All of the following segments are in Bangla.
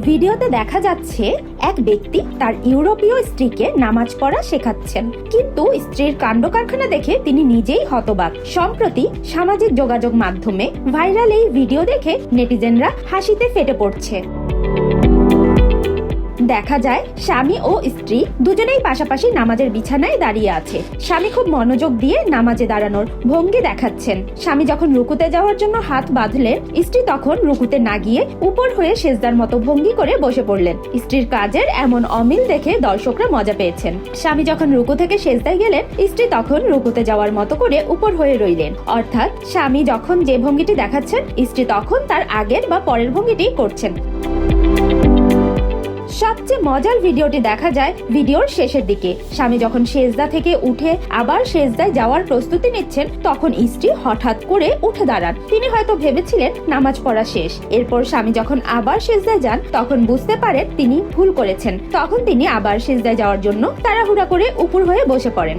ভিডিওতে দেখা যাচ্ছে এক ব্যক্তি তার ইউরোপীয় স্ত্রীকে নামাজ পড়া শেখাচ্ছেন, কিন্তু স্ত্রীর কাণ্ডকারখানা দেখে তিনি নিজেই হতবাক। সম্প্রতি সামাজিক যোগাযোগ মাধ্যমে ভাইরাল এই ভিডিও দেখে নেটিজেনরা হাসিতে ফেটে পড়ছে। দেখা যায় স্বামী ও স্ত্রী দুজনেই পাশাপাশি নামাজের বিছানায় দাঁড়িয়ে আছে। স্বামী খুব মনোযোগ দিয়ে নামাজে দাঁড়ানোর ভঙ্গি দেখাচ্ছেন। স্বামী যখন রুকুতে যাওয়ার জন্য হাত বাঁধলেন, স্ত্রী তখন রুকুতে না গিয়ে উপর হয়ে সেজদার মতো ভঙ্গি করে বসে পড়লেন। স্ত্রীর কাজের এমন অমিল দেখে দর্শকরা মজা পেয়েছেন। স্বামী যখন রুকু থেকে সেজদায় গেলেন, স্ত্রী তখন রুকুতে যাওয়ার মতো করে উপর হয়ে রইলেন। অর্থাৎ স্বামী যখন যে ভঙ্গিটি দেখাচ্ছেন, স্ত্রী তখন তার আগের বা পরের ভঙ্গিটি করছেন। সবচেয়ে মজার ভিডিওটি দেখা যায় ভিডিওর শেষের দিকে। স্বামী যখন সেজদা থেকে উঠে আবার সেজদায় যাওয়ার প্রস্তুতি নিচ্ছেন, তখন স্ত্রী হঠাৎ করে উঠে দাঁড়ান। তিনি হয়তো ভেবেছিলেন নামাজ পড়া শেষ। এরপর স্বামী যখন আবার সেজদায় যান, তখন বুঝতে পারেন তিনি ভুল করেছেন। তখন তিনি আবার সেজদায় যাওয়ার জন্য তাড়াহুড়া করে উপর হয়ে বসে পড়েন।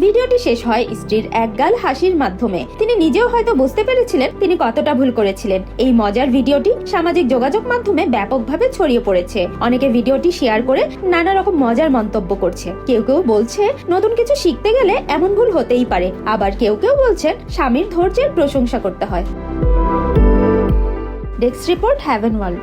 ভিডিওটি শেষ হয় স্ত্রীর একগাল হাসির মাধ্যমে। তিনি নিজেও হয়তো বুঝতে পেরেছিলেন তিনি কতটা ভুল করেছিলেন। এই মজার ভিডিওটি সামাজিক যোগাযোগ মাধ্যমে ব্যাপকভাবে ছড়িয়ে পড়েছে। অনেকে ভিডিওটি শেয়ার করে নানা রকম মজার মন্তব্য করছে। কেউ কেউ বলছে নতুন কিছু শিখতে গেলে এমন ভুল হতেই পারে। আবার কেউ কেউ বলছেন স্বামীর ধৈর্যের প্রশংসা করতে হয়। Desk report, haven world.